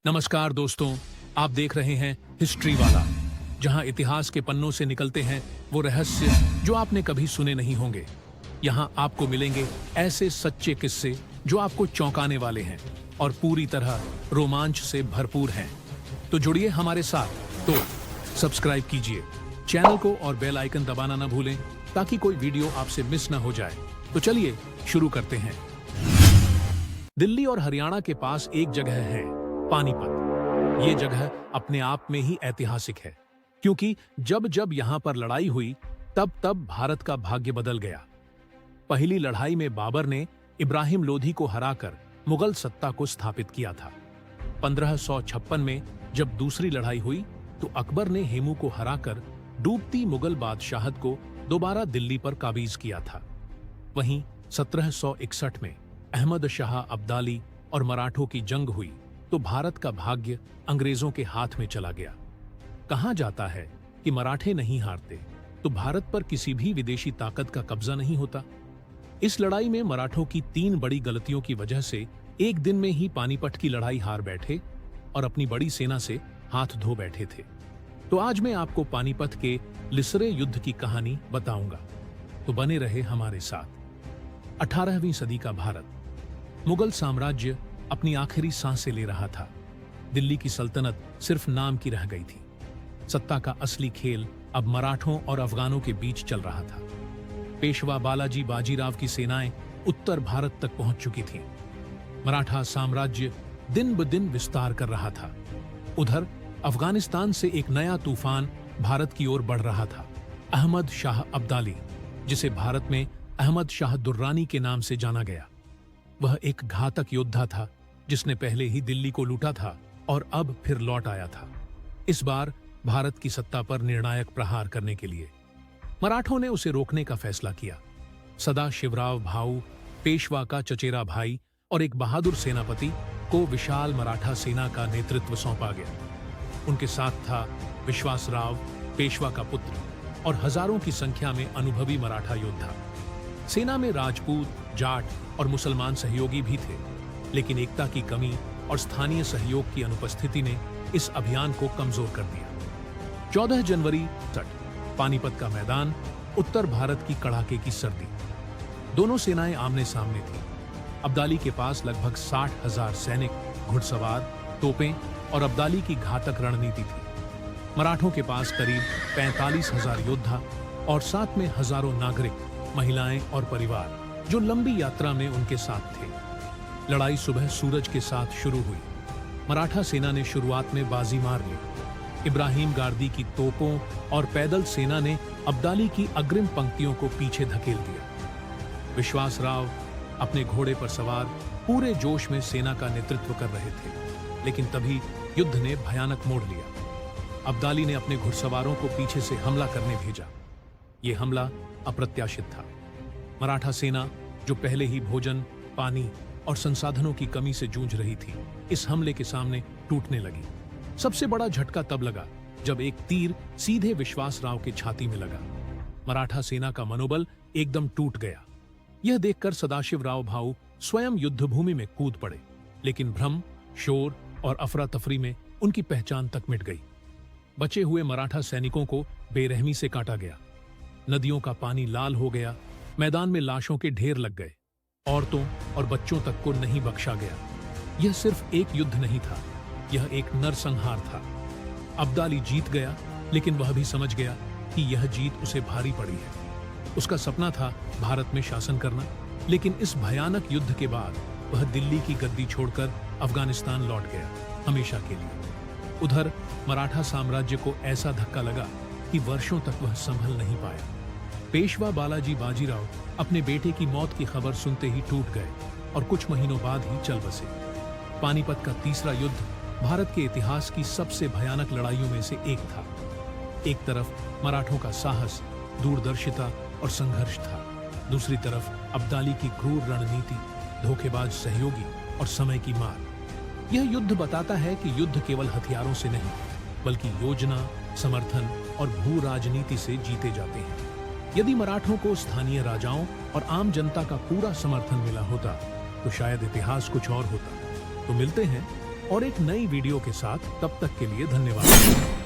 नमस्कार दोस्तों, आप देख रहे हैं हिस्ट्री वाला, जहां इतिहास के पन्नों से निकलते हैं वो रहस्य जो आपने कभी सुने नहीं होंगे। यहां आपको मिलेंगे ऐसे सच्चे किस्से जो आपको चौंकाने वाले हैं और पूरी तरह रोमांच से भरपूर हैं। तो जुड़िए हमारे साथ। तो सब्सक्राइब कीजिए चैनल को और बेल आइकन दबाना न भूलें ताकि कोई वीडियो आपसे मिस न हो जाए। तो चलिए शुरू करते हैं। दिल्ली और हरियाणा के पास एक जगह है, पानीपत। ये जगह अपने आप में ही ऐतिहासिक है, क्योंकि जब जब यहां पर लड़ाई हुई तब तब भारत का भाग्य बदल गया। पहली लड़ाई में बाबर ने इब्राहिम लोधी को हराकर मुगल सत्ता को स्थापित किया था। 1556 में जब दूसरी लड़ाई हुई तो अकबर ने हेमू को हराकर डूबती मुगल बादशाहत को दोबारा दिल्ली पर काबीज किया था। वहीं 1761 में अहमद शाह अब्दाली और मराठों की जंग हुई तो भारत का भाग्य अंग्रेजों के हाथ में चला गया। कहा जाता है कि मराठे नहीं हारते तो भारत पर किसी भी विदेशी ताकत का कब्जा नहीं होता। इस लड़ाई में मराठों की 3 बड़ी गलतियों की वजह से एक दिन में ही पानीपत की लड़ाई हार बैठे और अपनी बड़ी सेना से हाथ धो बैठे थे। तो आज मैं आपको पानीपत के लिसरे युद्ध की कहानी बताऊंगा, तो बने रहे हमारे साथ। 18वीं सदी का भारत। मुगल साम्राज्य अपनी आखिरी सांसें ले रहा था। दिल्ली की सल्तनत सिर्फ नाम की रह गई थी। सत्ता का असली खेल अब मराठों और अफगानों के बीच चल रहा था। पेशवा बालाजी बाजीराव की सेनाएं उत्तर भारत तक पहुंच चुकी थीं। मराठा साम्राज्य दिन ब दिन विस्तार कर रहा था। उधर अफगानिस्तान से एक नया तूफान भारत की ओर बढ़ रहा था। अहमद शाह अब्दाली, जिसे भारत में अहमद शाह दुर्रानी के नाम से जाना गया। वह एक घातक योद्धा था जिसने पहले ही दिल्ली को लूटा था और अब फिर लौट आया था, इस बार भारत की सत्ता पर निर्णायक प्रहार करने के लिए। मराठों ने उसे रोकने का फैसला किया। सदाशिवराव भाऊ, पेशवा का चचेरा भाई और एक बहादुर सेनापति को विशाल मराठा सेना का नेतृत्व सौंपा गया। उनके साथ था विश्वासराव, पेशवा का पुत्र, और हजारों की संख्या में अनुभवी मराठा योद्धा। सेना में राजपूत, जाट और मुसलमान सहयोगी भी थे, लेकिन एकता की कमी और स्थानीय सहयोग की अनुपस्थिति ने इस अभियान को कमजोर कर दिया। 14 जनवरी पानीपत का मैदान, उत्तर भारत की कड़ाके की सर्दी। दोनों सेनाएं आमने सामने थीं। अब्दाली के पास लगभग 60,000 सैनिक, घुड़सवार, तोपें और अब्दाली की घातक रणनीति थी। मराठों के पास करीब 45,000 योद्धा और साथ में हजारों नागरिक, महिलाएं और परिवार जो लंबी यात्रा में उनके साथ थे। लड़ाई सुबह सूरज के साथ शुरू हुई। मराठा सेना ने शुरुआत में बाजी मार ली। इब्राहिम गार्दी की तोपों और पैदल सेना ने अब्दाली की अग्रिम पंक्तियों को पीछे धकेल दिया। विश्वासराव अपने घोड़े पर सवार पूरे जोश में सेना का नेतृत्व कर रहे थे, लेकिन तभी युद्ध ने भयानक मोड़ लिया। अब्दाली ने अपने घुड़सवारों को पीछे से हमला करने भेजा। यह हमला अप्रत्याशित था। मराठा सेना, जो पहले ही भोजन, पानी और संसाधनों की कमी से जूझ रही थी, इस हमले के सामने टूटने लगी। सबसे बड़ा झटका तब लगा जब एक तीर सीधे विश्वासराव के छाती में लगा। मराठा सेना का मनोबल एकदम टूट गया। यह देखकर सदाशिवराव भाऊ स्वयं युद्धभूमि में कूद पड़े, लेकिन भ्रम, शोर और अफरा तफरी में उनकी पहचान तक मिट गई। बचे हुए मराठा सैनिकों को बेरहमी से काटा गया। नदियों का पानी लाल हो गया। मैदान में लाशों के ढेर लग गए। औरतों और बच्चों तक को नहीं बख्शा गया। यह सिर्फ एक युद्ध नहीं था, यह एक नरसंहार था। अब्दाली जीत गया, लेकिन वह भी समझ गया कि यह जीत उसे भारी पड़ी है। उसका सपना था भारत में शासन करना, लेकिन इस भयानक युद्ध के बाद वह दिल्ली की गद्दी छोड़कर अफगानिस्तान लौट गया, हमेशा के लिए। उधर मराठा साम्राज्य को ऐसा धक्का लगा कि वर्षों तक वह संभल नहीं पाया। पेशवा बालाजी बाजीराव अपने बेटे की मौत की खबर सुनते ही टूट गए और कुछ महीनों बाद ही चल बसे। पानीपत का तीसरा युद्ध भारत के इतिहास की सबसे भयानक लड़ाइयों में से एक था। एक तरफ मराठों का साहस, दूरदर्शिता और संघर्ष था, दूसरी तरफ अब्दाली की क्रूर रणनीति, धोखेबाज सहयोगी और समय की मार। यह युद्ध बताता है कि युद्ध केवल हथियारों से नहीं, बल्कि योजना, समर्थन और भू राजनीति से जीते जाते हैं। यदि मराठों को स्थानीय राजाओं और आम जनता का पूरा समर्थन मिला होता तो शायद इतिहास कुछ और होता। तो मिलते हैं और एक नई वीडियो के साथ। तब तक के लिए धन्यवाद।